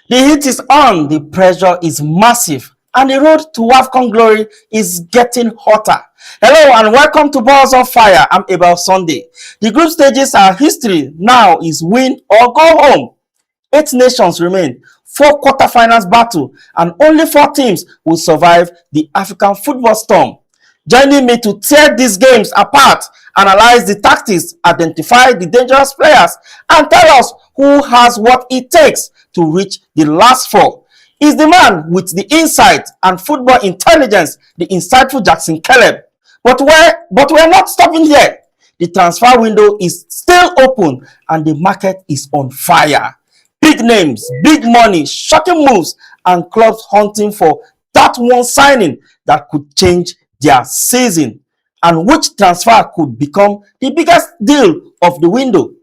The heat is on, the pressure is massive, and the road to WAFCON glory is getting hotter. Hello and welcome to Balls of Fire. I'm Abel Sunday. The group stages are history. Now is win or go home. 8 nations remain, 4 quarterfinals battle, and only 4 teams will survive the African football storm. Joining me to tear these games apart, analyze the tactics, identify the dangerous players, and tell us who has what it takes to reach the last 4 is the man with the insight and football intelligence, the insightful Jackson Caleb. But we're not stopping here. The transfer window is still open and the market is on fire. Big names, big money, shocking moves, and clubs hunting for that one signing that could change their season. And which transfer could become the biggest deal of the window?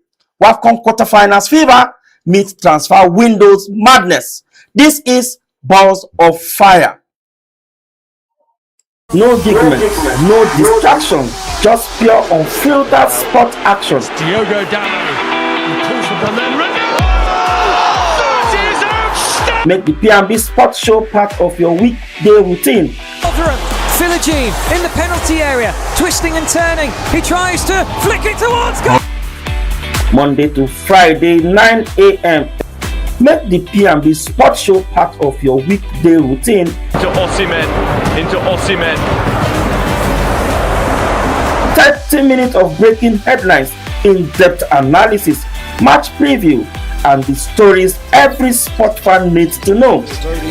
WAFCON quarterfinals fever meets transfer windows madness. This is Balls of Fire. No gimmicks, no distractions, just pure unfiltered sport action. Diogo Dalot pulls the ball then. Make the P&B Sports Show part of your weekday routine. Philogene in the penalty area, twisting and turning. He tries to flick it towards goal. Monday to Friday, 9 a.m. Make the P&B Sports Show part of your weekday routine. Into Osimhen. 30 minutes of breaking headlines, in-depth analysis, match preview, and the stories every sport fan needs to know.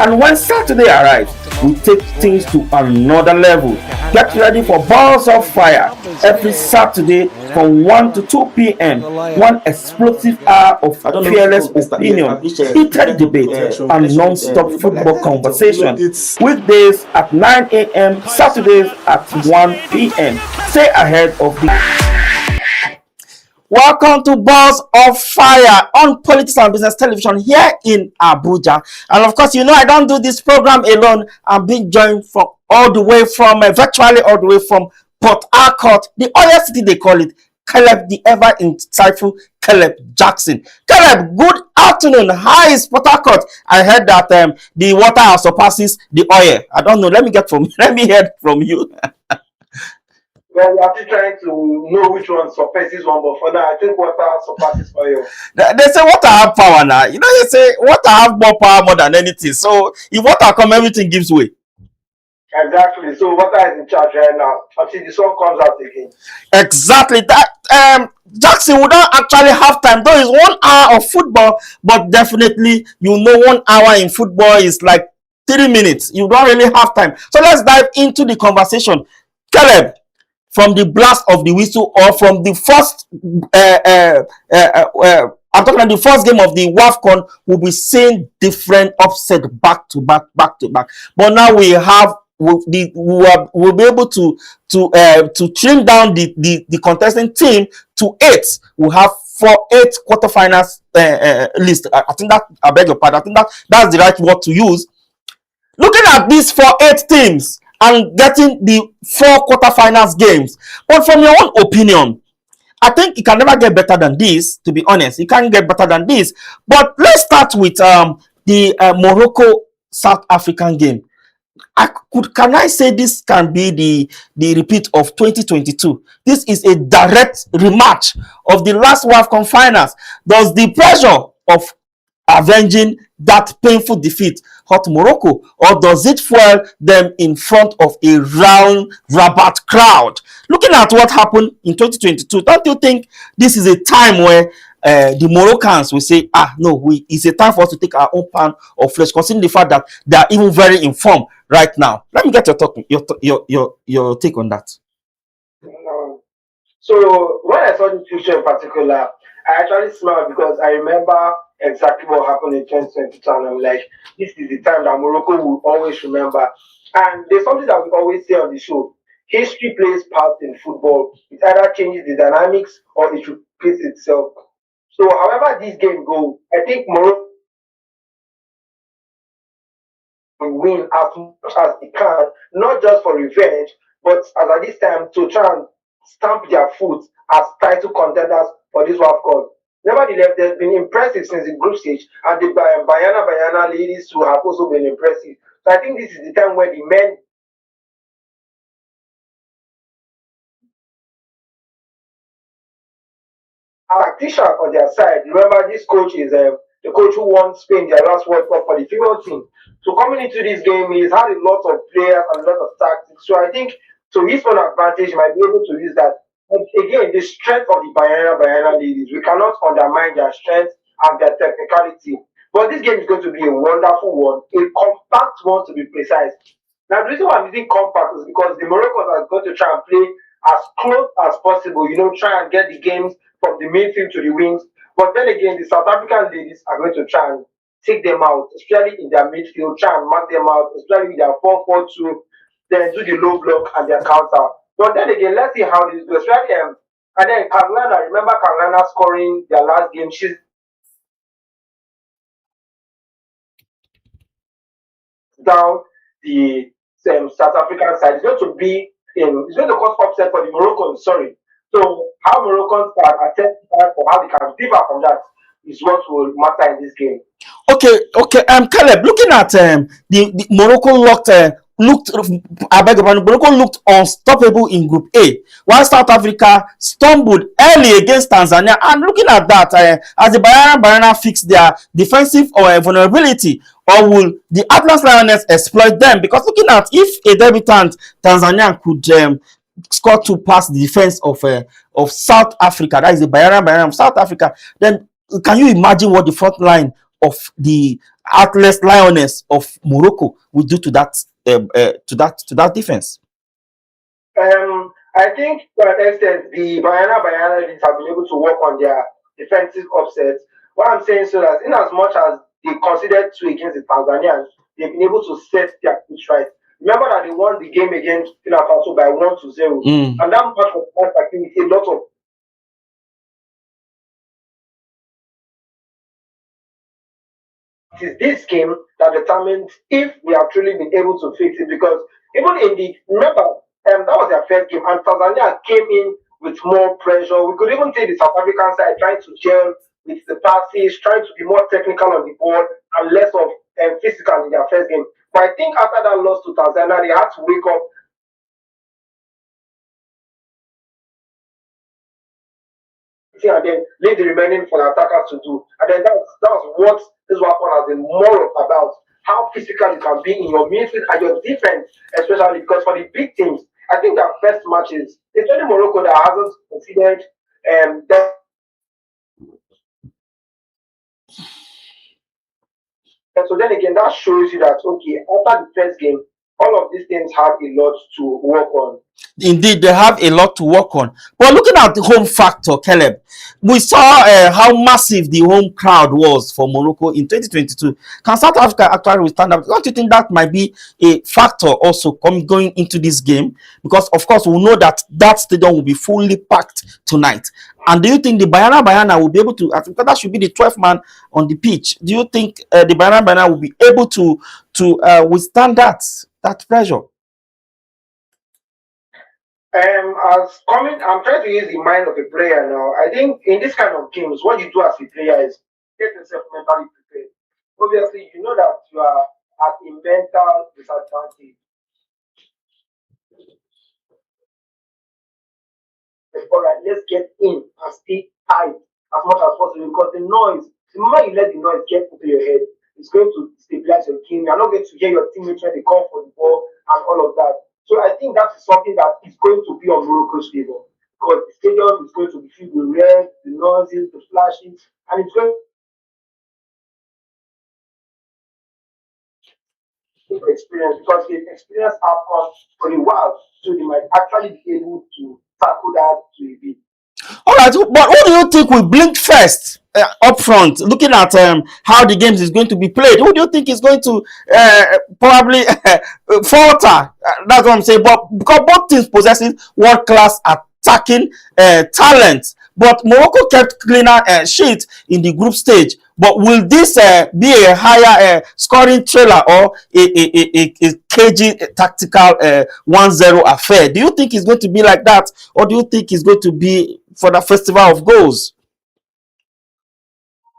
And when Saturday arrives, we take things to another level. Get ready for Balls of Fire every Saturday from 1 to 2 p.m. One explosive hour of fearless opinion, heated debate, and non-stop football conversation. Weekdays at 9 a.m., Saturdays at 1 p.m. Stay ahead of the... Welcome to Balls of Fire on Politics and Business Television here in Abuja. And of course, you know I don't do this program alone. I'm being joined from all the way from, virtually all the way from Port Harcourt, the other city they call it, Caleb, the ever insightful Caleb Jackson. Caleb, good afternoon. How is Port Harcourt? I heard that the water surpasses the oil. I don't know. Let me hear from you. Well, we're actually trying to know which one surpasses one, but for now, I think water surpasses oil. They say water have power now. You know, they say water have more power more than anything. So if water come, everything gives way. Exactly. So water is in charge right now until the sun comes out again. Exactly. That Jackson, we don't actually have time. Though it's 1 hour of football, but definitely you know 1 hour in football is like 3 minutes. You don't really have time. So let's dive into the conversation. Caleb, from the blast of the whistle or from the first I'm talking about the first game of the WAFCON, we'll be seeing different upset back to back. But now we have we'll be able to trim down the contesting team to 8. We'll have 8 quarterfinals list. I think that, I beg your pardon, I think that's the right word to use. Looking at these 8 teams and getting the 4 quarterfinals games. But from your own opinion, I think it can never get better than this, to be honest. It can't get better than this. But let's start with the Morocco-South African game. Can I say this can be the repeat of 2022? This is a direct rematch of the last WAFCON finals. Does the pressure of avenging that painful defeat hurt Morocco, or does it fuel them in front of a round Rabat crowd? Looking at what happened in 2022, don't you think this is a time where the Moroccans will say, no, it's a time for us to take our own pound of flesh, considering the fact that they are even very informed right now? Let me get your take on that. So when I saw this picture in particular, I actually smiled because I remember exactly what happened in 2022, and I'm like, this is the time that Morocco will always remember. And there's something that we always say on the show: history plays part in football. It either changes the dynamics or it repeats itself. So however this game goes, I think Morocco will win as much as it can, not just for revenge, but as at this time to try and stamp their foot as title contenders for this WAFCON. Nevertheless, there's been impressive since the group stage, and the Bayana ladies too have also been impressive. So I think this is the time where the men tactician on their side. Remember, this coach is the coach who won Spain their last World Cup for the female team. So coming into this game, he's had a lot of players and a lot of tactics. So I think to his own advantage, he might be able to use that. But again, the strength of the Bayana ladies, we cannot undermine their strength and their technicality. But this game is going to be a wonderful one, a compact one to be precise. Now, the reason why I'm using compact is because the Moroccans are going to try and play as close as possible, try and get the games from the midfield to the wings. But then again, the South African ladies are going to try and take them out, especially in their midfield, try and mark them out, especially with their 4-4-2, then do the low block and their counter. But then again, let's see how this goes. Especially, and then Carolina, remember Carolina scoring their last game. She's down the South African side. It's going to be it's going to cause upset for the Moroccans. Sorry. So how Moroccans can attempt that or how they can differ from that is what will matter in this game. Okay, Caleb, looking at the Morocco Morocco looked unstoppable in Group A, while South Africa stumbled early against Tanzania. And looking at that, as the Bayana fix their defensive or vulnerability, or will the Atlas Lioness exploit them? Because looking at if a debutant Tanzania could score to pass the defense of South Africa, that is the Bayana of South Africa, then can you imagine what the front line of the Atlas Lioness of Morocco will do to that defense? I think to an extent the Bayana ladies have been able to work on their defensive offsets. What I'm saying so that in as much as they considered 2 against the Tanzanians, they've been able to set their pitch right. Remember that they won the game against Burkina Faso by 1-0, and that match was with a lot of. It is this game that determines if we have truly been able to fix it, because even in the that was their first game and Tanzania came in with more pressure. We could even see the South African side trying to gel with the passes, trying to be more technical on the ball and less of physical in their first game. But I think after that loss to Tanzania, they had to wake up and then leave the remaining for the attackers to do. And then that's what this WAFCON has been more about. How physical you can be in your midfield and your defense, especially because for the big teams, I think their first matches, it's only Morocco that hasn't considered and so then again, that shows you that okay, after the first game, all of these things have a lot to work on. Indeed, they have a lot to work on. But looking at the home factor, Caleb, we saw how massive the home crowd was for Morocco in 2022. Can South Africa actually stand up? Don't you think that might be a factor also going into this game? Because, of course, we know that that stadium will be fully packed tonight. And do you think the Bayana will be able to, because that should be the 12th man on the pitch, do you think the Bayana will be able to withstand that pressure? I'm trying to use the mind of a player now. I think in this kind of games, what you do as a player is get yourself mentally prepared. Obviously, you know that you are at a mental disadvantage. All right, let's get in and stay tight as much as possible, because the noise, the moment you let the noise get into your head, it's going to stabilize your game. You're not going to hear your teammates when they call for the ball and all of that. So I think that is something that is going to be on Morocco's favor, because the stadium is going to be filled with red, the noises, the flashes, and it's going to experience, because they've experienced AFCON for a while, so they might actually be able to tackle that to a bit. All right, but who do you think will blink first up front? Looking at how the games is going to be played, who do you think is going to probably falter? That's what I'm saying. But because both teams possesses world-class attacking talent, but Morocco kept cleaner sheet in the group stage. But will this be a higher scoring trailer or a cagey tactical 1-0 affair? Do you think it's going to be like that, or do you think it's going to be for the festival of goals?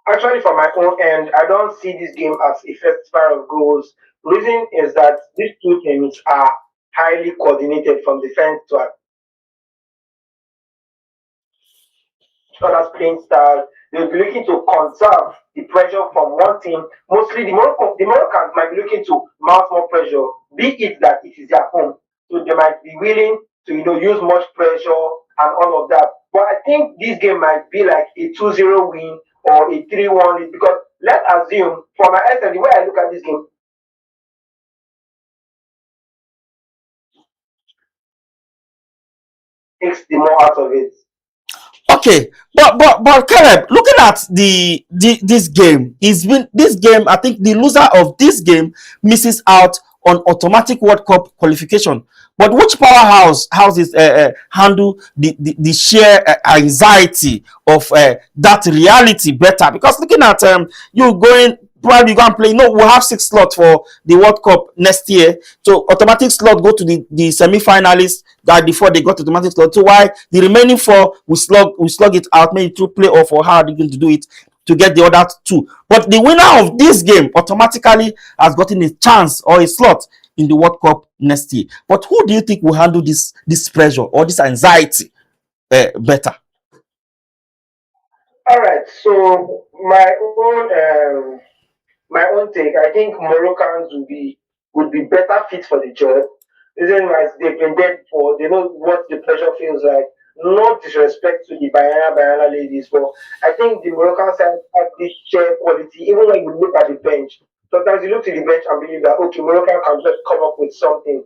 Actually, from my own end, I don't see this game as a festival of goals. Reason is that these two teams are highly coordinated from defense to others playing style. They'll be looking to conserve the pressure from one team. Mostly the Moroccans might be looking to mount more pressure, be it that it is their home. So they might be willing to use much pressure and all of that. But I think this game might be like a 2-0 win or a 3-1 lead because let's assume for my essence, the way I look at this game takes the more out of it. Okay, but Caleb, looking at this game, this game. I think the loser of this game misses out on automatic World Cup qualification. But which powerhouse houses handle the sheer anxiety of that reality better? Because looking at you going probably go and play. No, we'll have 6 slots for the World Cup next year. So automatic slot go to the semi-finalists that before they got automatic slot. So why the remaining 4 we slug it out, maybe through playoff or how are they going to do it to get the other 2. But the winner of this game automatically has gotten a chance or a slot in the World Cup next year. But who do you think will handle this pressure or this anxiety better? All right. So my own take. I think Moroccans would be better fit for the job. Reason why they've been there before. They know what the pressure feels like. No disrespect to the Bayana ladies, but I think the Moroccan side have this share quality. Even when you look at the bench, sometimes you look to the bench and believe that okay, Moroccan can just come up with something.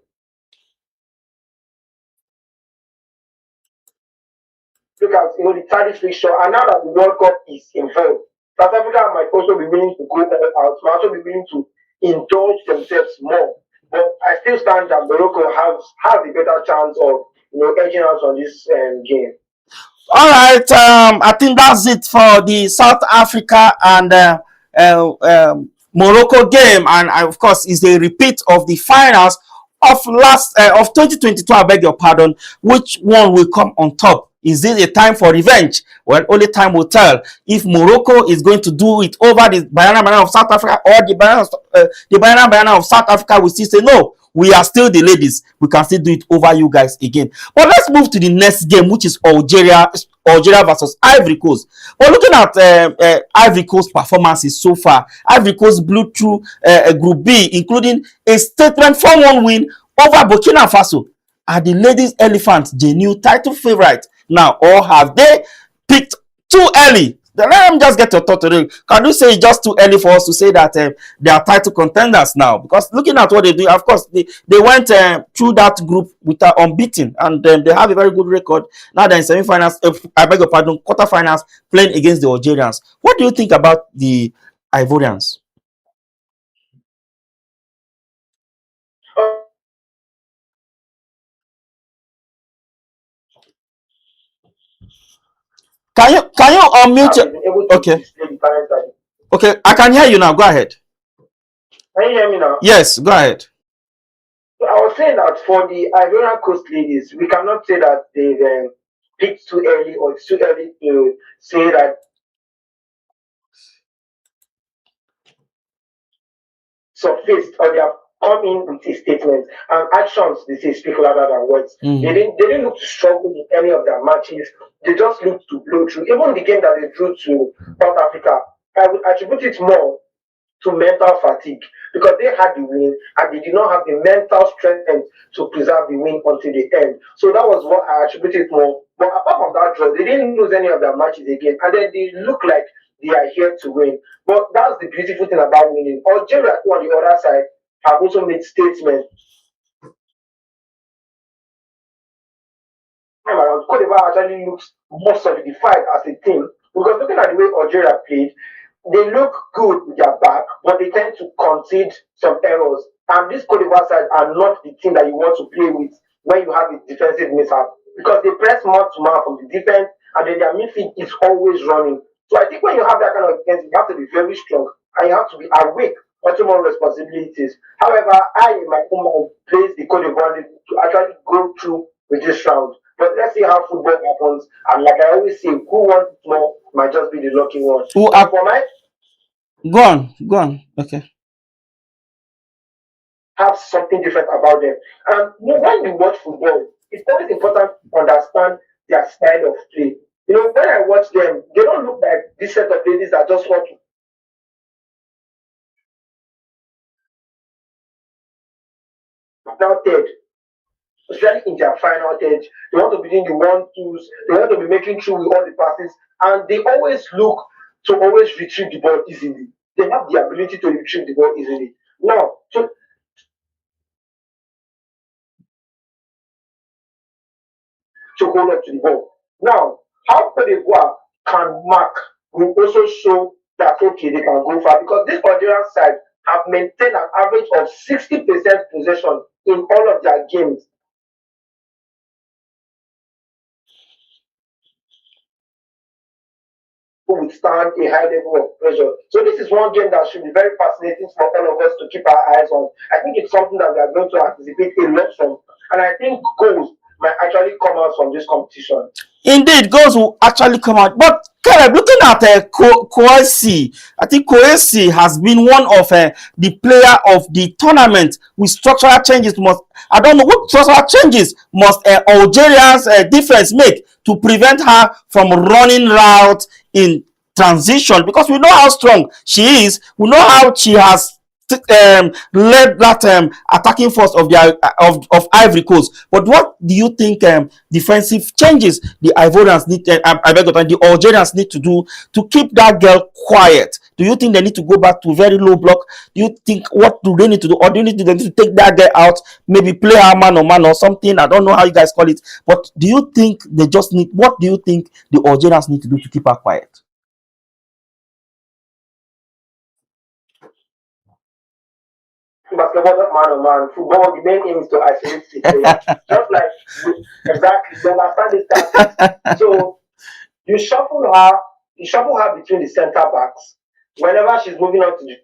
Look at the tariff fixture, and now that the World Cup is involved, South Africa might also be willing to go all out, might also be willing to indulge themselves more. But I still stand that Morocco has a better chance of edging out on this game. All right, I think that's it for the South Africa and Morocco game, and of course, is a repeat of the finals of 2022. I beg your pardon. Which one will come on top? Is this a time for revenge? Well, only time will tell. If Morocco is going to do it over the Bayana of South Africa, or the Bayana of South Africa will still say no. We are still the ladies. We can still do it over you guys again. But let's move to the next game, which is Algeria versus Ivory Coast. But looking at Ivory Coast performances so far, Ivory Coast blew through Group B, including a statement 4-1 win over Burkina Faso. Are the ladies elephants the new title favorite now, or have they picked too early? Let them just get your thought today. Can you say it's just too early for us to say that they are title contenders now? Because looking at what they do, of course, they went through that group with unbeaten, and they have a very good record. Now they're in semi-finals, I beg your pardon, quarterfinals, playing against the Algerians. What do you think about the Ivorians? Can you unmute your... Okay. Okay, I can hear you now. Go ahead. Can you hear me now? Yes, go ahead. So I was saying that for the Ivorian Coast ladies, we cannot say that they've picked too early, or it's too early to say that surfaced or they have come in with a statement, and actions they say speak louder than words. They didn't look to struggle in any of their matches. They just looked to blow through. Even the game that they drew to South Africa, I would attribute it more to mental fatigue, because they had the win and they did not have the mental strength to preserve the win until the end. So that was what I attributed more. But apart from that draw, they didn't lose any of their matches again, and then they look like they are here to win. But that's the beautiful thing about winning. Algeria, on the other side, have also made statements. Cote d'Ivoire actually looks more solidified as a team, because looking at the way Algeria played, they look good with their back, but they tend to concede some errors. And this Cote d'Ivoire side are not the team that you want to play with when you have a defensive mishap, because they press man to man from the defense, and then their midfield is always running. So I think when you have that kind of defense, you have to be very strong and you have to be awake to more responsibilities. However, I in my own mind place the Cote d'Ivoire to actually go through with this round. But let's see how football happens. And like I always say, who wants it more might just be the lucky one. Who So are for my go on. Okay. have something different about them. And when you watch football, it's always important to understand their style of play. When I watch them, they don't look like this set of ladies that just want to now third, especially in their final third. They want to be doing the 1-2s, they want to be making through with all the passes, and they always look to always retrieve the ball easily. They have the ability to retrieve the ball easily. Now, to hold up to the ball. Now, how Cote d'Ivoire can mark will also show that okay, they can go far because this Algerian side have maintained an average of 60% possession in all of their games. Who withstand a high level of pressure. So this is one game that should be very fascinating for all of us to keep our eyes on. I think it's something that we are going to anticipate a lot from, and I think goals might actually come out from this competition. Indeed, goals will actually come out. But Caleb, looking at Koesi, I think Koesi has been one of the player of the tournament with structural changes. I don't know what structural changes must Algeria's defense make to prevent her from running route in transition, because we know how strong she is. We know how she has led that attacking force of of Ivory Coast. But what do you think defensive changes the Ivorians need? I beg your pardon, the Algerians need to do to keep that girl quiet? Do you think they need to go back to very low block? Do you think what do they need to do, or do you need to take that girl out, maybe play her man on man or something? I don't know how you guys call it, but do you think they just need? What do you think the Algerians need to do to keep her quiet? Basketball not man on man. Football, the main aim is to isolate the player. Just like exactly, you understand this tactics. So you shuffle her between the center backs. Whenever she's moving on to the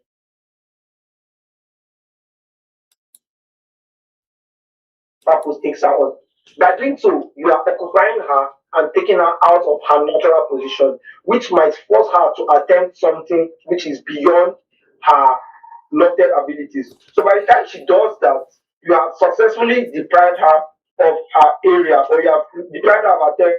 back post takes her on. By doing so, you are occupying her and taking her out of her natural position, which might force her to attempt something which is beyond her noted abilities. So by the time she does that, you have successfully deprived her of her area, or you have deprived her of her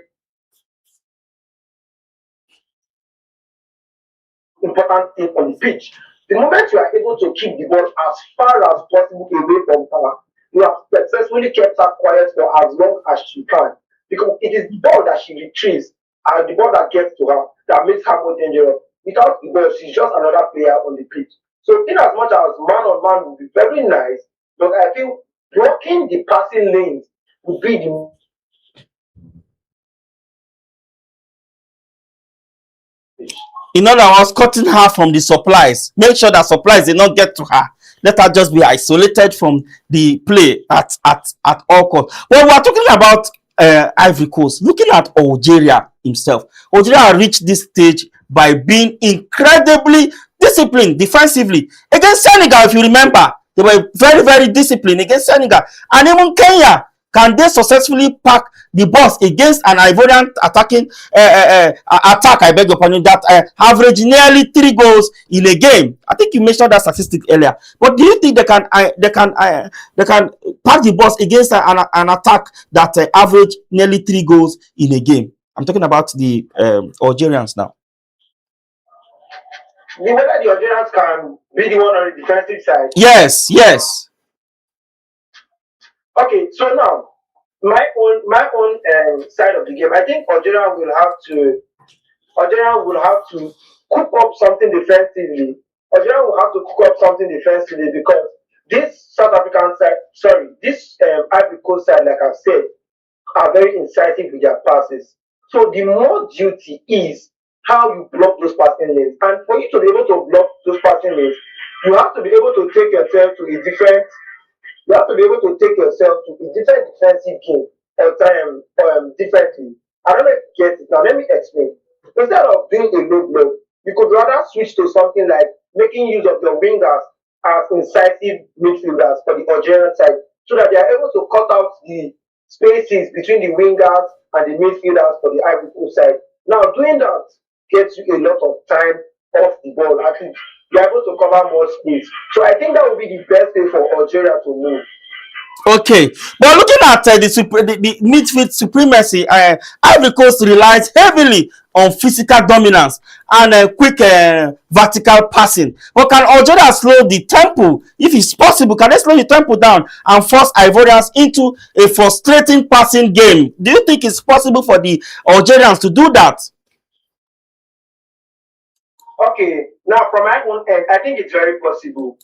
important thing on the pitch. The moment you are able to keep the ball as far as possible away from her, you have successfully kept her quiet for as long as she can. Because it is the ball that she retrieves and the ball that gets to her that makes her more dangerous. Without the ball, she's just another player on the pitch. So in as much as man on man would be very nice, but I feel blocking the passing lanes would be the In other words, cutting her from the supplies. Make sure that supplies did not get to her. Let her just be isolated from the play at all costs. Well, we are talking about Ivory Coast. Looking at Algeria himself. Algeria reached this stage by being incredibly disciplined defensively. Against Senegal, if you remember, they were very, very disciplined against Senegal. And even Kenya, can they successfully pack the bus against an Ivorian attacking attack, I beg your pardon, that average nearly 3 goals in a game? I think you mentioned that statistic earlier. But do you think they can pack the bus against an attack that average nearly 3 goals in a game? I'm talking about the Algerians now. whether the Algerians can be the one on the defensive side. Yes, yes. Okay, so now my own side of the game. I think Algeria will have to cook up something defensively. Algeria will have to cook up something defensively because this South African side, this Ivory Coast side, like I've said, are very incisive with their passes. So the more duty is how you block those passing lanes. And for you to be able to block those passing lanes, you have to be able to take yourself to a different defensive game or differently. I don't know if you get it. Now let me explain. Instead of doing a low block, you could rather switch to something like making use of your wingers as incisive midfielders for the Algerian side, so that they are able to cut out the spaces between the wingers and the midfielders for the Ivory Coast side. Now, doing that gets you a lot of time off the ball. At least you're able to cover more space. So I think that would be the best way for Algeria to move. Okay, but looking at the midfield supremacy, Ivory Coast relies heavily on physical dominance and quick vertical passing. But can Algeria slow the tempo? If it's possible, can they slow the tempo down and force Ivorians into a frustrating passing game? Do you think it's possible for the Algerians to do that? Okay, now from my own end, I think it's very possible.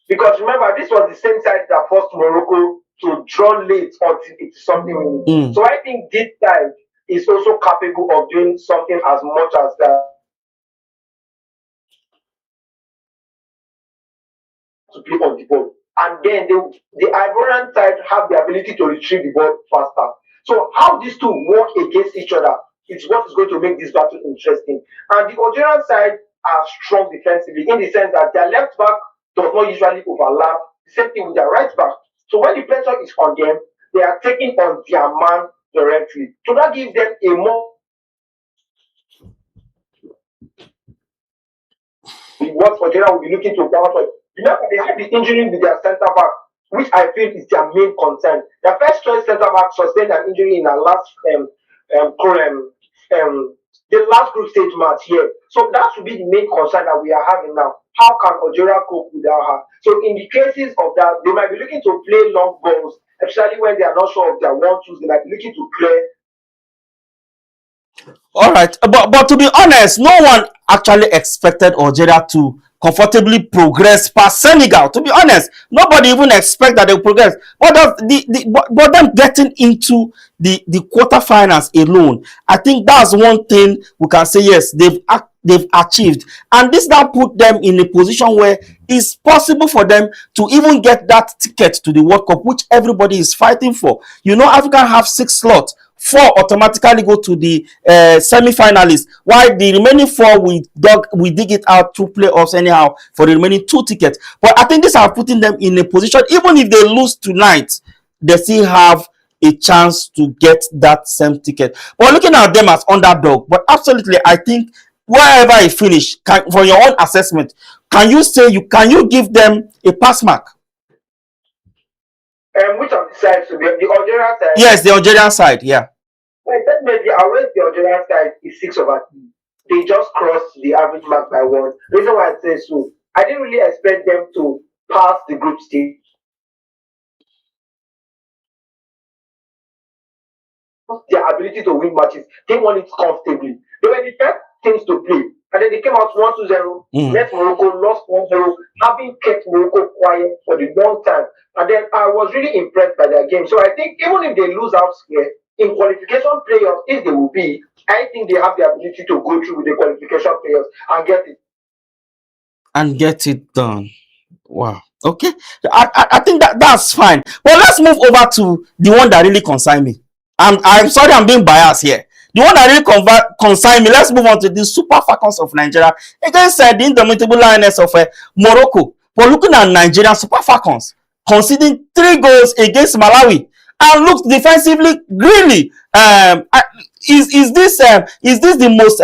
Because remember, this was the same side that forced Morocco to draw late until it's something. So I think this side is also capable of doing something as much as that. To play on the ball. And then the Ivorian side have the ability to retrieve the ball faster. So how these two work against each other is what is going to make this battle interesting. And the Algerian side are strong defensively in the sense that their left back does not usually overlap. The same thing with their right back. So when the pressure is on them, they are taking on their man directly. So that gives them a more what Algeria will be looking to counter. Remember, they had the injury with their centre back, which I feel is their main concern. Their first choice centre back sustained an injury in the last group stage match here. So that should be the main concern that we are having now. How can Algeria cope without her? So in the cases of that, they might be looking to play long balls, especially when they are not sure of their 1-2s. They might be looking to play. All right, but to be honest, no one actually expected Algeria to comfortably progress past Senegal. To be honest, nobody even expect that they will progress. But but them getting into the quarterfinals alone, I think that's one thing we can say. Yes, they've achieved, and this now put them in a position where it's possible for them to even get that ticket to the World Cup, which everybody is fighting for. You know, Africa have 6 slots. 4 automatically go to the semi-finalists, while the remaining 4 we dig it out through playoffs anyhow for the remaining 2 tickets. But I think this are putting them in a position, even if they lose tonight, they still have a chance to get that same ticket. But looking at them as underdog, but absolutely, I think wherever it finish, for your own assessment, can you give them a pass mark? Which of the sides to be the Algerian side? Yes, the Algerian side, yeah. Well, definitely, I rate the Algerian side is 6/3. They just crossed the average mark by 1. Reason why I say so, I didn't really expect them to pass the group stage. Their ability to win matches, they won it comfortably. They were the first teams to play, and then they came out 1-0, met Morocco, lost 1-0, having kept Morocco quiet for the long time. And then I was really impressed by their game. So I think even if they lose out here in qualification playoffs, if they will be, I think they have the ability to go through with the qualification playoffs and get it. And get it done. Wow. Okay. I think that's fine. But let's move over to the one that really concerns me. I'm sorry I'm being biased here. The one that really concerns me, let's move on to the Super Falcons of Nigeria against the indomitable Lioness of Morocco. But looking at Nigerian Super Falcons, conceding 3 goals against Malawi and looked defensively greenly. Is this the most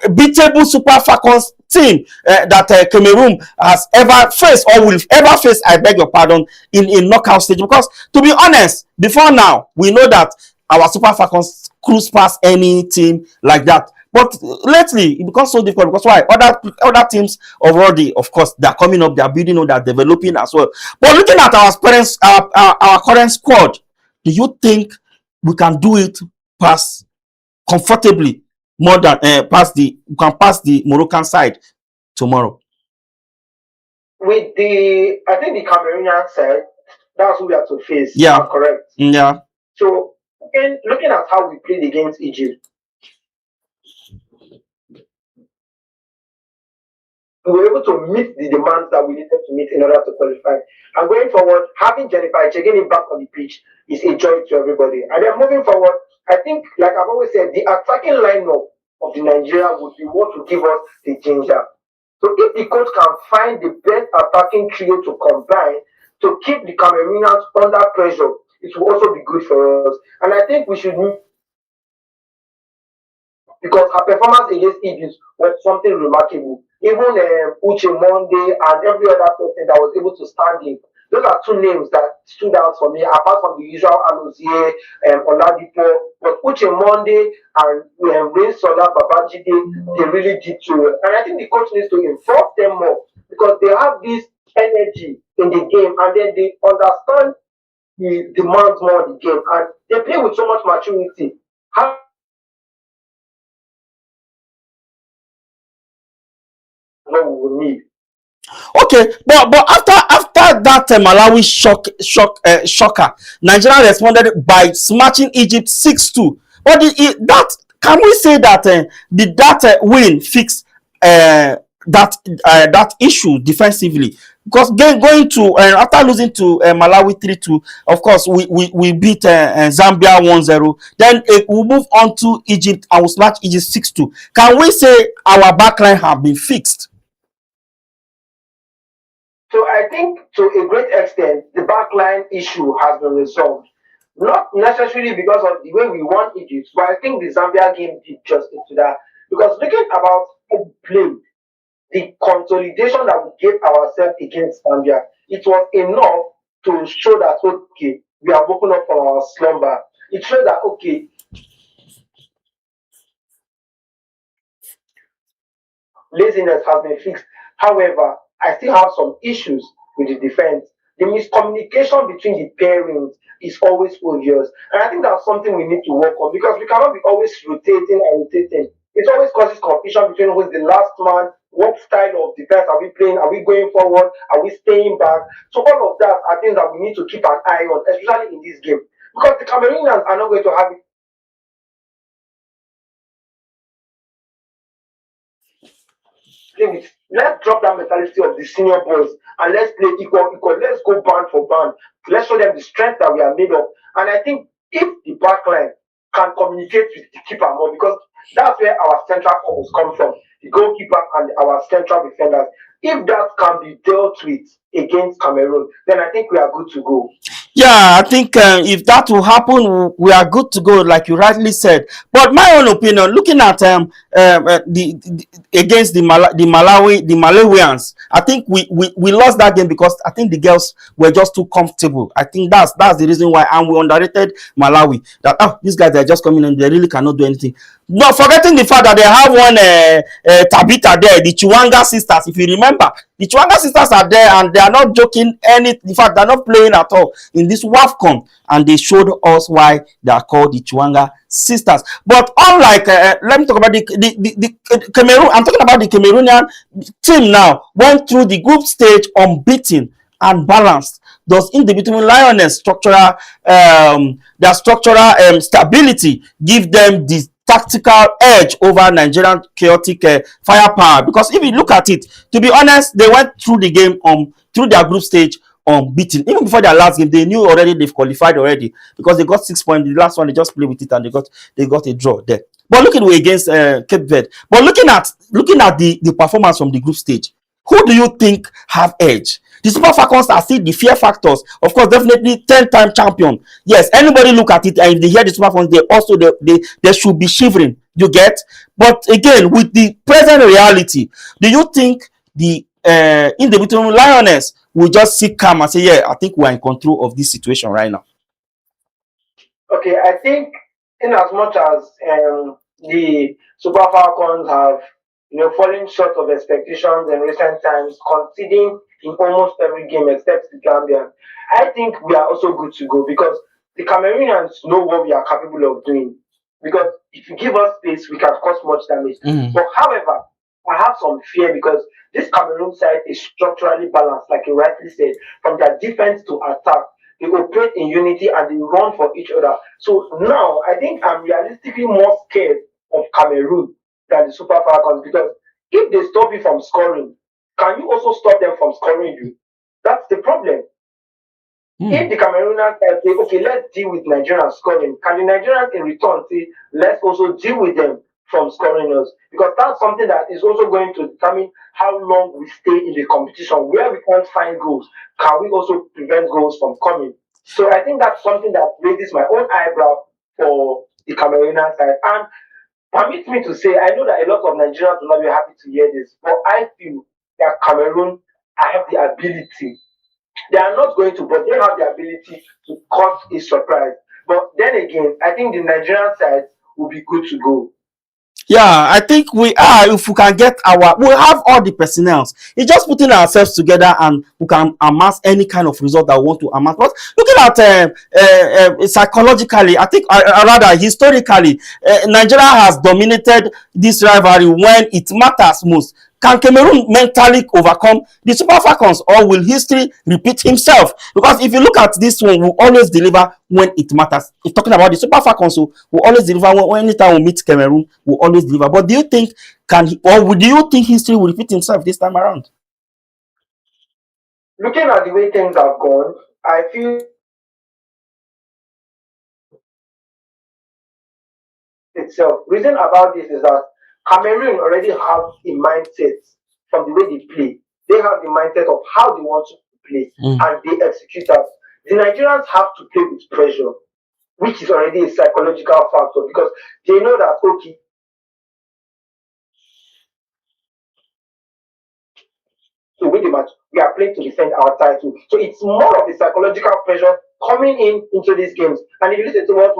beatable Super Falcons team that Cameroon has ever faced or will ever face, I beg your pardon, in knockout stage? Because to be honest, before now, we know that our Super Falcons cruise past any team like that. But lately, it becomes so difficult because why? Other teams already, of course, they're coming up, they're building up, they're developing as well. But looking at our current squad, do you think we can do it pass comfortably more than pass the Moroccan side tomorrow? With I think the Cameroonian side, that's who we have to face. Yeah, correct. Yeah. So looking at how we played against Egypt, we were able to meet the demands that we needed to meet in order to qualify. And going forward, having Jennifer Echegini back on the pitch is a joy to everybody. And then moving forward, I think, like I've always said, the attacking lineup of the Nigeria would be what will give us the ginger. So if the coach can find the best attacking trio to combine to keep the Cameroonians under pressure, it will also be good for us. And I think we should, because her performance against Egypt was something remarkable. Even Uche Monde and every other person that was able to stand in. Those are two names that stood out for me, apart from the usual Alozie, Oladipo. But Uche Monde and Sola Babajide, they really did too well. And I think the coach needs to inform them more, because they have this energy in the game, and then they understand the demands more of the game, and they play with so much maturity. How what we will need. Okay, but after that Malawi shocker, Nigeria responded by smashing Egypt 6-2. But that, can we say that did that win fix that issue defensively? Because going to after losing to Malawi 3-2, of course we beat Zambia 1-0. Then we move on to Egypt and we smash Egypt 6-2. Can we say our backline have been fixed? So I think to a great extent, the backline issue has been resolved. Not necessarily because of the way we won Egypt, but I think the Zambia game did justice to that. Because looking about how we played, the consolidation that we gave ourselves against Zambia, it was enough to show that, okay, we are woken up from our slumber. It showed that, okay, laziness has been fixed. However, I still have some issues with the defense. The miscommunication between the pairings is always obvious. And I think that's something we need to work on, because we cannot be always rotating and rotating. It always causes confusion between who's the last man, what style of defense are we playing, are we going forward, are we staying back? So all of that are things that we need to keep an eye on, especially in this game. Because the Cameroonians are not going to have it. Let's drop that mentality of the senior boys and let's play equal. Let's go band for band. Let's show them the strength that we are made of. And I think if the backline can communicate with the keeper more, because that's where our central focus comes from, the goalkeeper and our central defenders. If that can be dealt with against Cameroon, then I think we are good to go. Yeah, I think if that will happen, we are good to go, like you rightly said. But my own opinion, looking at the against the Malawians, I think we lost that game because I think the girls were just too comfortable. I think that's the reason why, and we underrated Malawi. That these guys are just coming and they really cannot do anything. Not forgetting the fact that they have one Tabitha there, the Chiwanga sisters. If you remember, the Chiwanga sisters are there and they are not joking any. In fact, they are not playing at all in this WAFCON, and they showed us why they are called the Chiwanga sisters. But unlike, let me talk about the Cameroon. I'm talking about the Cameroonian team now. Went through the group stage unbeaten and balanced. Does in the between Lioness structural their structural stability give them this tactical edge over Nigerian chaotic firepower? Because if you look at it, to be honest, they went through the game through their group stage unbeaten. Even before their last game, they knew already they've qualified already, because they got 6 points. The last one, they just played with it and they got a draw there. But looking against Cape Verde, but looking at the performance from the group stage, who do you think have edge? The Super Falcons are still the fear factors. Of course, definitely 10-time champion. Yes, anybody look at it and if they hear the Super Falcons, they should be shivering. You get? But again, with the present reality, do you think the Indomitable Lioness will just sit calm and say, yeah, I think we're in control of this situation right now? Okay, I think in as much as the Super Falcons have falling short of expectations in recent times, conceding in almost every game except the Gambian, I think we are also good to go, because the Cameroonians know what we are capable of doing. Because if you give us space, we can cause much damage. But however, I have some fear, because this Cameroon side is structurally balanced, like you rightly said, from their defense to attack. They operate in unity and they run for each other. So now I think I'm realistically more scared of Cameroon than the Super Falcons, because if they stop you from scoring, can you also stop them from scoring you? That's the problem. If the Cameroonians say, okay, let's deal with Nigerians scoring, can the Nigerians in return say, let's also deal with them from scoring us? Because that's something that is also going to determine how long we stay in the competition. Where we can't find goals, can we also prevent goals from coming? So I think that's something that raises my own eyebrow for the Cameroonian side. And permit me to say, I know that a lot of Nigerians will not be happy to hear this, but I feel that Cameroon have the ability. They are not going to, but they have the ability to cause a surprise. But then again, I think the Nigerian side will be good to go. Yeah, I think we are. If we can get we have all the personnel. It's just putting ourselves together, and we can amass any kind of result that we want to amass. But looking at psychologically, I think, rather historically, Nigeria has dominated this rivalry when it matters most. Can Cameroon mentally overcome the Super Falcons, or will history repeat himself? Because if you look at this one, we always deliver when it matters. If talking about the Super Falcons, so we always deliver when anytime we meet Cameroon, we always deliver. But do you think do you think history will repeat himself this time around? Looking at the way things have gone, I feel itself. Reason about this is that Cameroon already have a mindset from the way they play. They have the mindset of how they want to play, and they execute that. The Nigerians have to play with pressure, which is already a psychological factor, because they know that, okay, to win the match, we are playing to defend our title. So it's more of a psychological pressure coming into these games. And if you listen to what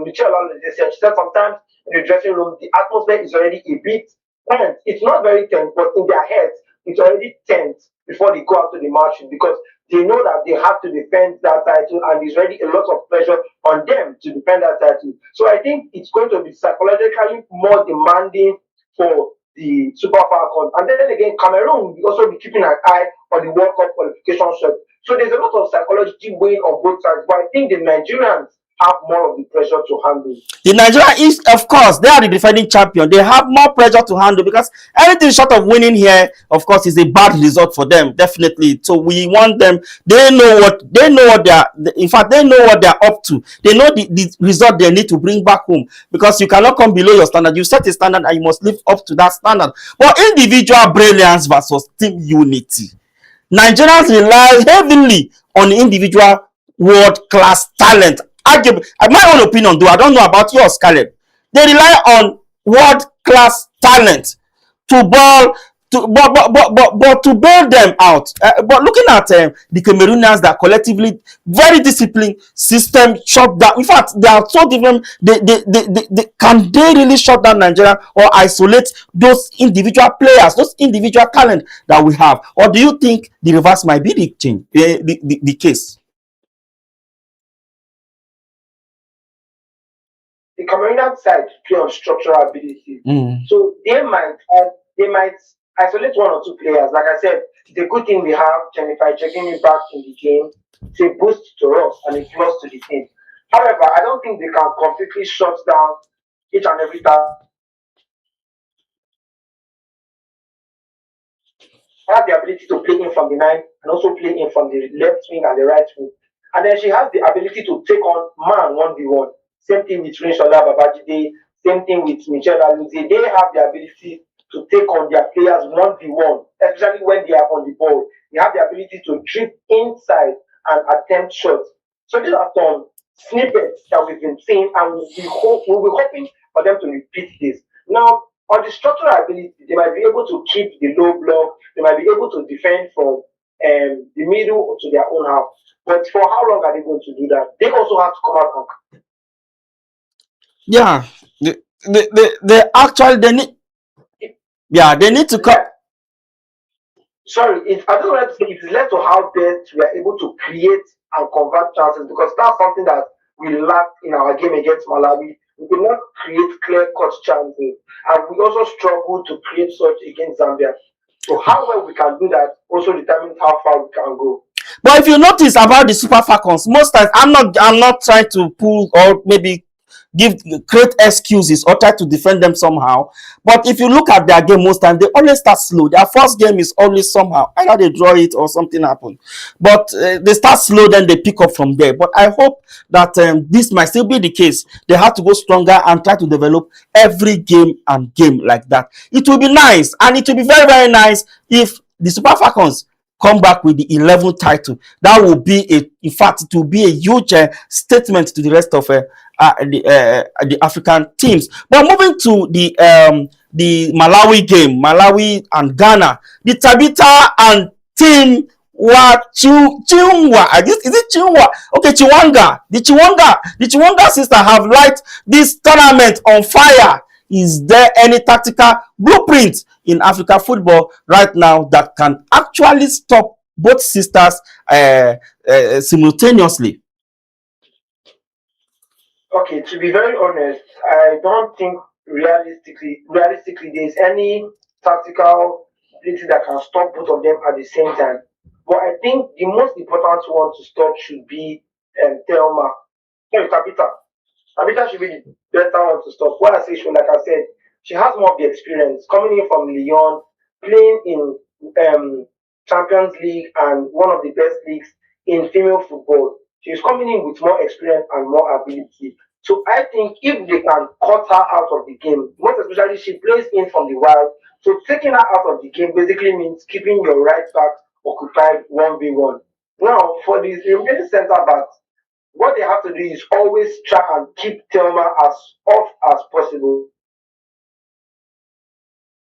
Michelle said, she said sometimes in the dressing room, the atmosphere is already a bit tense. It's not very tense, but in their heads, it's already tense before they go out to the match, because they know that they have to defend that title, and there's already a lot of pressure on them to defend that title. So I think it's going to be psychologically more demanding for the Super Falcons. And then again, Cameroon will also be keeping an eye on the World Cup qualification shot. So there's a lot of psychology weighing on both sides, but I think the Nigerians have more of the pressure to handle. The Nigeria is, of course, they are the defending champion. They have more pressure to handle, because anything short of winning here, of course, is a bad result for them, definitely. So we want them. They know what they are. In fact, they know what they are up to. They know the result they need to bring back home, because you cannot come below your standard. You set a standard, and you must live up to that standard. But individual brilliance versus team unity, Nigerians rely heavily on individual world-class talent. My own opinion, though, I don't know about yours, Caleb. They rely on world-class talent to ball, but to bail them out. But looking at the Cameroonians, that collectively very disciplined, system shut down. In fact, they are so different. Can they really shut down Nigeria, or isolate those individual players, those individual talent that we have? Or do you think the reverse might be the case? The Cameroonian side play on structural ability, so they might isolate one or two players. Like I said, the good thing we have, Jennifer checking me back in the game, it's a boost to us and a plus to the team. However, I don't think they can completely shut down each and every time. Have the ability to play in from the 9 and also play in from the left wing and the right wing. And then she has the ability to take on man 1v1. Same thing with Rinshola Babajide, same thing with Michelle Aluzi. They have the ability to take on their players 1v1, especially when they are on the ball. They have the ability to trip inside and attempt shots. So these are some snippets that we've been seeing, and we'll be hoping for them to repeat this. Now, on the structural ability, they might be able to keep the low block. They might be able to defend from the middle to their own half. But for how long are they going to do that? They also have to come out and... Yeah, they actually they need to come. Sorry, I just wanted to say it's left to how best we are able to create and convert chances, because that's something that we lacked in our game against Malawi. We could not create clear-cut chances, and we also struggled to create such against Zambia. So how well we can do that also determines how far we can go. But if you notice about the Super Falcons, most times I'm not trying to pull or maybe create excuses or try to defend them somehow. But if you look at their game, most times they always start slow. Their first game is always somehow either they draw it or something happen. But they start slow, then they pick up from there. But I hope that this might still be the case. They have to go stronger and try to develop every game like that. It will be nice, and it will be very, very nice if the Super Falcons come back with the 11th title. That will be in fact, it will be a huge statement to the rest of the African teams. But moving to the Malawi game, Malawi and Ghana, the Tabita and team Chiungwa. Is it Chiungwa? Okay, Chiwanga. The Chiwanga sister have light this tournament on fire. Is there any tactical blueprint in Africa football right now that can actually stop both sisters simultaneously? Okay, to be very honest, I don't think realistically there's any tactical ability that can stop both of them at the same time. But I think the most important one to stop should be Thelma. Sorry, Tabitha. Tabitha should be the better one to stop. What I say, like I said, she has more of the experience coming in from Lyon, playing in Champions League and one of the best leagues in female football. She's coming in with more experience and more ability. So I think if they can cut her out of the game, most especially she plays in from the wild, so taking her out of the game basically means keeping your right back occupied 1v1. Now, for the remaining centre backs, what they have to do is always try and keep Thelma as off as possible.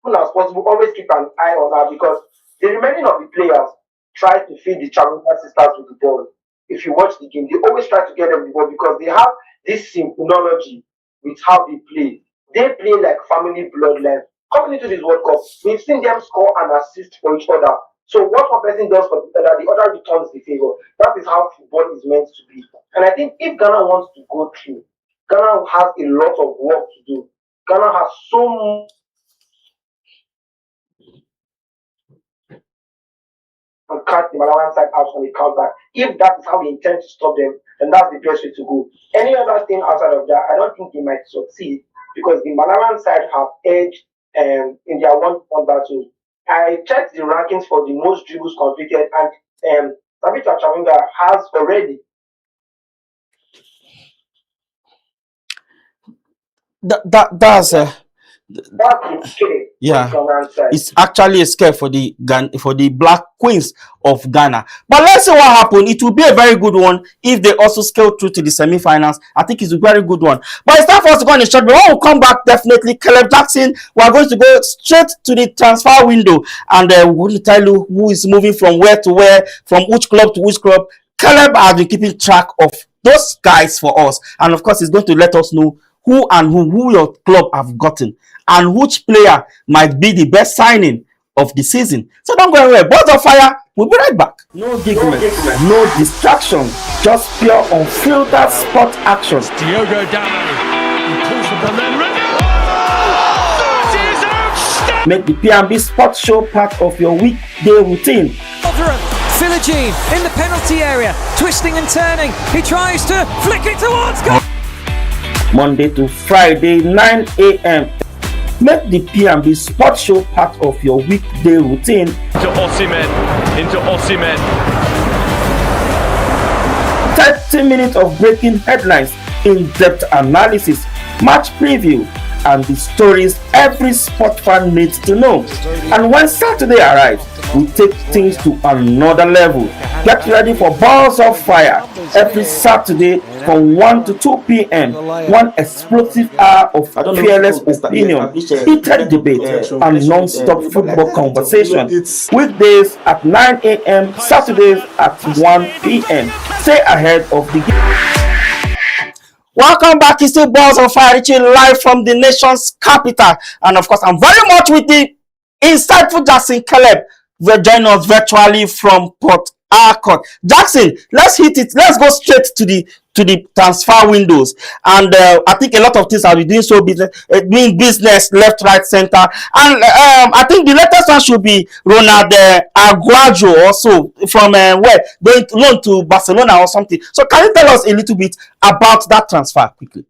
As possible, always keep an eye on her because the remaining of the players try to feed the Champions sisters with the ball. If you watch the game, they always try to get them the ball because they have this synchronology with how they play. They play like family bloodline. Coming into this World Cup, we've seen them score and assist for each other. So what one person does for the other returns the favor. That is how football is meant to be. And I think if Ghana wants to go through, Ghana has a lot of work to do. Ghana has so much and cut the Malawian side out on the counter. If that is how they intend to stop them, then that's the best way to go. Any other thing outside of that, I don't think they might succeed because the Malawian side have edged in their one-on battle. I checked the rankings for the most dribbles completed, and Tabitha Chawinga has already. That's Okay. yeah, it's actually a scare for the Black Queens of Ghana. But let's see what happens. It will be a very good one if they also scale through to the semi-finals. I think it's a very good one. But it's time for us to go on the short. But when we come back, definitely Caleb Jackson. We are going to go straight to the transfer window, and we're going to tell you who is moving from where to where, from which club to which club. Caleb has been keeping track of those guys for us, and of course, he's going to let us know who your club have gotten and which player might be the best signing of the season. So don't go away. Balls of Fire, we'll be right back. No giggling, no distraction, just pure unfiltered sport action. Diogo Dallo, he pulls from the men. Make the P&B Sports Show part of your weekday routine. Philogene in the penalty area, twisting and turning. He tries to flick it towards goal. Monday to Friday, 9 a.m. Make the P&B Sports Show part of your weekday routine. Into Osimhen. 30 minutes of breaking headlines, in-depth analysis, match preview, and the stories every sport fan needs to know. And when Saturday arrives, we take things to another level. Get ready for Balls of Fire every Saturday from 1 to 2 p.m. One explosive hour of fearless opinion, heated debate, and non-stop football conversation. Weekdays at 9 a.m., Saturdays at 1 p.m. Stay ahead of the game. Welcome back. It's still Balls of Fire, reaching live from the nation's capital. And of course, I'm very much with the insightful Jackson Caleb. Will join us virtually from Port Harcourt. Jackson, let's hit it. Let's go straight to the transfer windows. And I think a lot of things are doing doing business left, right, center. And I think the latest one should be Ronald Aguajo, also from where going to loan to Barcelona or something. So can you tell us a little bit about that transfer quickly?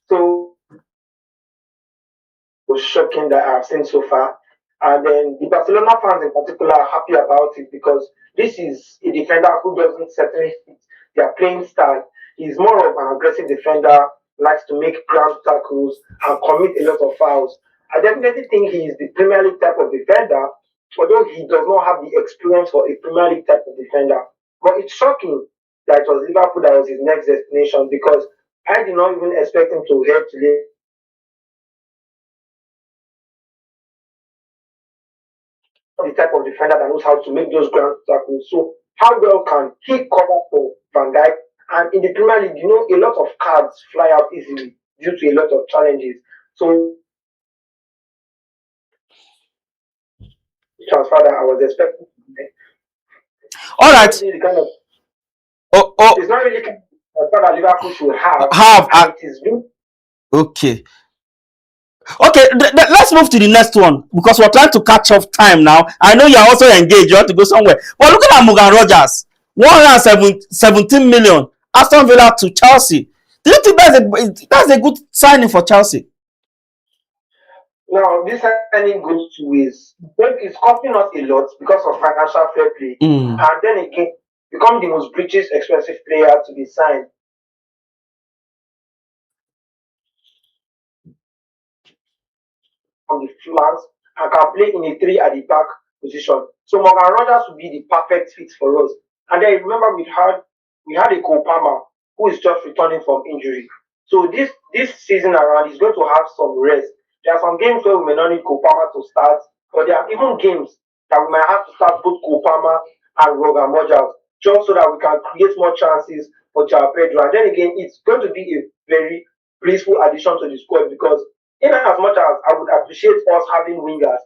So it was shocking that I've seen so far. And then the Barcelona fans in particular are happy about it because this is a defender who doesn't certainly fit their playing style. He's more of an aggressive defender, likes to make ground tackles and commit a lot of fouls. I definitely think he is the Premier League type of defender although he does not have the experience for a Premier League type of defender. But it's shocking that it was Liverpool that was his next destination, because I did not even expect him to head to the type of defender that knows how to make those ground tackles. So how well can he cover for Van Dijk? And in the Premier League, a lot of cards fly out easily due to a lot of challenges. So transfer that I was expecting. All right. It's not really kind of transfer that Liverpool should have. And it is good. Okay. Okay, let's move to the next one, because we're trying to catch up time now. I know you're also engaged, you want to go somewhere. But looking at Morgan Rogers, 117 million, Aston Villa to Chelsea. Do you think that's a good signing for Chelsea? Now, this signing goes two ways. It's costing us a lot because of financial fair play. And then again, become the most British expensive player to be signed. On the flanks and can play in a 3 at the back position. So Morgan Rogers would be the perfect fit for us. And then remember we had a Cole Palmer who is just returning from injury. So this season around he's going to have some rest. There are some games where we may not need Cole Palmer to start, but there are even games that we might have to start both Cole Palmer and Morgan Rogers, just so that we can create more chances for João Pedro. And then again, it's going to be a very blissful addition to the squad, because in as much as I would appreciate us having wingers,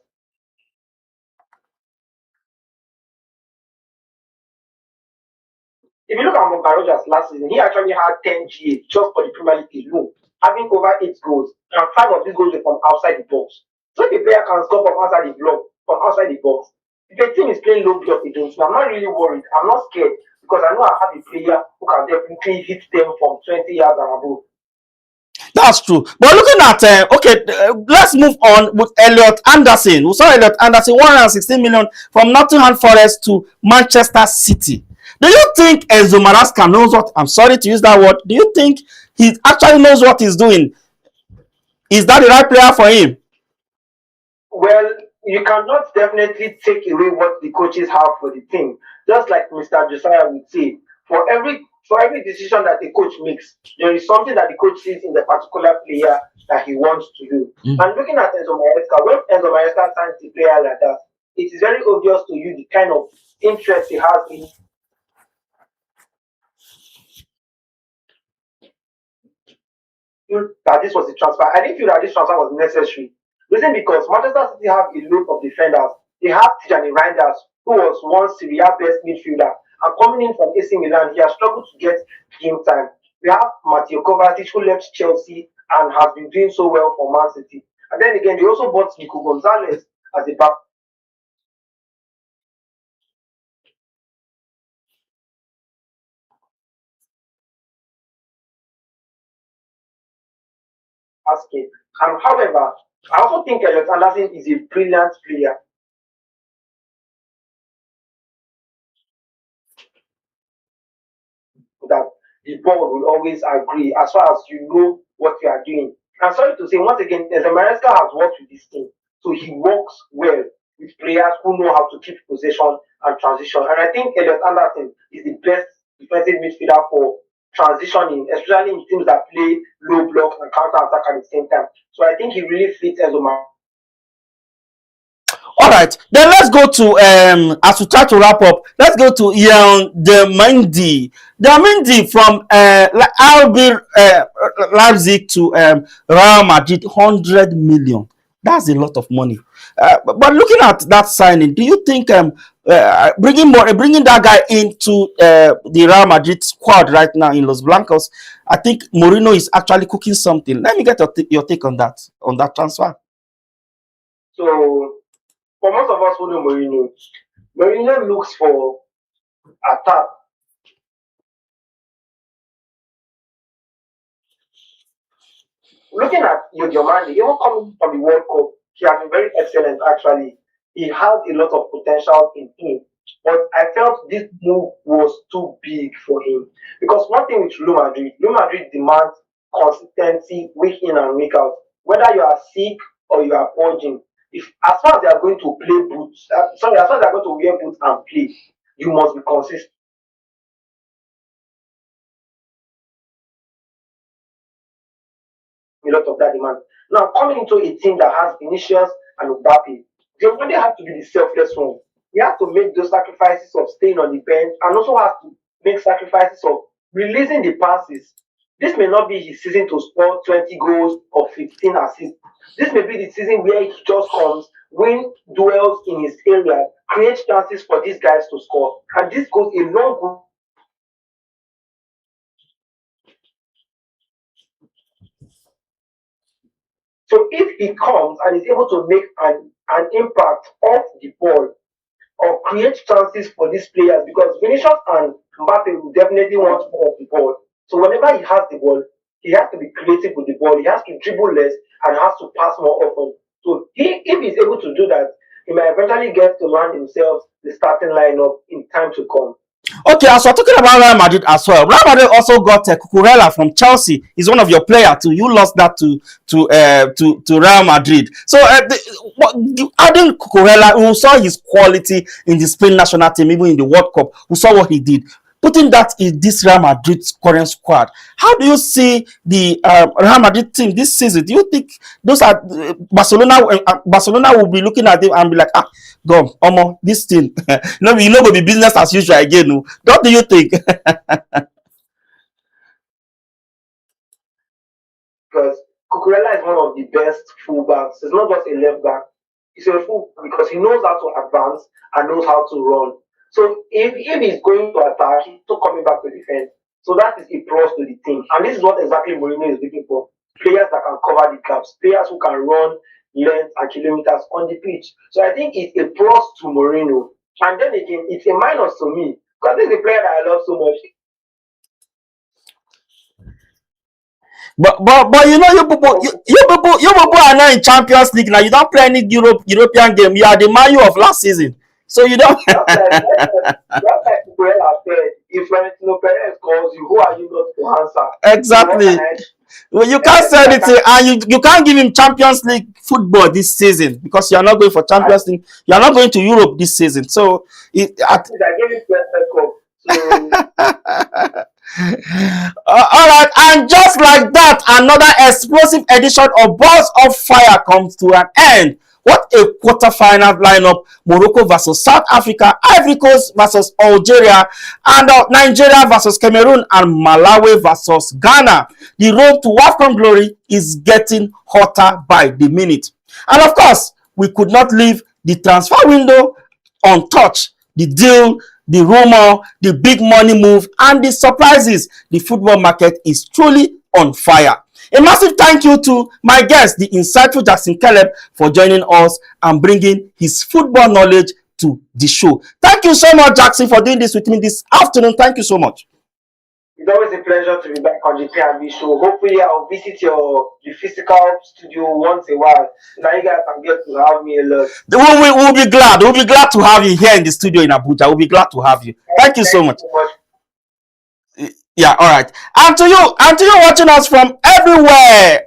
if you look at Morgan Rogers last season, he actually had 10 GA just for the Premier League alone, having over 8 goals, and 5 of these goals were from outside the box. So if a player can score from outside the box, if a team is playing low block against me, I'm not really worried. I'm not scared, because I know I have a player who can definitely hit them from 20 yards and above. That's true. But looking at let's move on with Elliot Anderson. We saw Elliot Anderson 116 million from Nottingham Forest to Manchester City. Do you think Enzo Maresca knows what? I'm sorry to use that word. Do you think he actually knows what he's doing? Is that the right player for him? Well, you cannot definitely take away what the coaches have for the team. Just like Mr. Josiah would say, for every decision that the coach makes, there is something that the coach sees in the particular player that he wants to do. And looking at Enzo Maresca, when Enzo Maresca signs a player like that, it is very obvious to you the kind of interest he has in that this was a transfer. I didn't feel that this transfer was necessary. Reason because Manchester City have a lot of defenders. They have Tijani Reinders, who was once Serie A best midfielder, and coming in from AC Milan, he has struggled to get game time. We have Mateo Kovacic, who left Chelsea and has been doing so well for Man City. And then again, they also bought Nico Gonzalez as a back. And however, I also think Elliot Anderson is a brilliant player. That the board will always agree as far as you know what you are doing. I'm sorry to say, once again, Enzo Maresca has worked with this team, so he works well with players who know how to keep possession and transition. And I think Elliot Anderson is the best defensive midfielder for transitioning, especially in teams that play low block and counter attack at the same time. So I think he really fits Enzo Maresca. All right, then let's go to as we try to wrap up, let's go to Diamendi from RB Leipzig to Real Madrid, 100 million. That's a lot of money. But looking at that signing, do you think bringing that guy into the Real Madrid squad right now in Los Blancos, I think Mourinho is actually cooking something? Let me get your take on that transfer. So, for most of us who know Mourinho looks for attack. Looking at Diomande, even coming from the World Cup, he has been very excellent actually. He has a lot of potential in him. But I felt this move was too big for him. Because one thing with Real Madrid demands consistency week in and week out. Whether you are sick or you are purging, if as far as they are going to play boots, sorry, as far as they are going to wear boots and play, you must be consistent. A lot of that demand. Now coming into a team that has Vinicius and Mbappe, they only have to be the selfless one. He has to make those sacrifices of staying on the bench and also has to make sacrifices of releasing the passes. This may not be his season to score 20 goals or 15 assists. This may be the season where he just comes, win duels in his area, create chances for these guys to score. And this goes a long way. So if he comes and is able to make an impact off the ball or create chances for these players, because Vinicius and Mbappe will definitely want more of the ball. So whenever he has the ball, he has to be creative with the ball. He has to dribble less and has to pass more often. So if he's able to do that, he might eventually get to land himself the starting lineup in time to come. Okay, as we're talking about Real Madrid as well, Real Madrid also got Cucurella from Chelsea. He's one of your players too. You lost that to Real Madrid. So adding Cucurella, we saw his quality in the Spain national team, even in the World Cup. We saw what he did. Putting that in this Real Madrid's current squad, how do you see the Real Madrid team this season? Do you think those are Barcelona will be looking at them and be like, go, Omo, this thing, no, you know, will be business as usual again. No? What do you think? Because Cucurella is one of the best fullbacks. It's not just a left back. He's a full because he knows how to advance and knows how to run. So if he's going to attack, he's still coming back to defense. So that is a plus to the team. And this is what exactly Mourinho is looking for. Players that can cover the gaps, players who can run length and kilometers on the pitch. So I think it's a plus to Mourinho. And then again, it's a minus to me. Because this is a player that I love so much. But you know, you people are not in Champions League now. You don't play any European game. You are the Man U of last season. So you don't. That's like Cucurella said. If Florentino Perez calls you, who are you not to answer? Exactly. Well, you can't say anything, and you can't give him Champions League football this season because you are not going for Champions League. You are not going to Europe this season. So I gave him all right, and just like that, another explosive edition of Balls of Fire comes to an end. What a quarterfinal lineup! Morocco versus South Africa, Ivory Coast versus Algeria, and Nigeria versus Cameroon, and Malawi versus Ghana. The road to WAFCON glory is getting hotter by the minute. And of course, we could not leave the transfer window untouched. The deal, the rumor, the big money move, and the surprises. The football market is truly on fire. A massive thank you to my guest, the insightful Jackson Caleb, for joining us and bringing his football knowledge to the show. Thank you so much, Jackson, for doing this with me this afternoon. Thank you so much. It's always a pleasure to be back on the P&B show. Hopefully, I'll visit the physical studio once a while. Now you guys can get to have me a lot. We'll be glad. We'll be glad to have you here in the studio in Abuja. We'll be glad to have you. Thank you so much. Yeah, all right. And to you watching us from everywhere,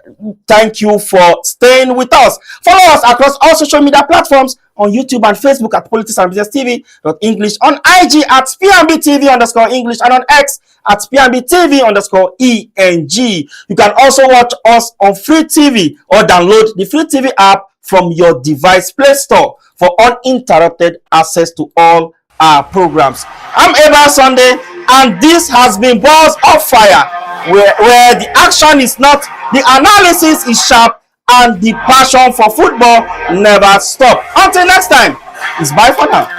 thank you for staying with us. Follow us across all social media platforms on YouTube and Facebook at Politics&BusinessTV.English, on IG at PNBTV_English, and on X at PNBTV_ENG. You can also watch us on Free TV or download the Free TV app from your device Play Store for uninterrupted access to all our programs. I'm Eba Sunday, and this has been Balls of Fire, where the action is not, the analysis is sharp, and the passion for football never stops. Until next time, it's bye for now.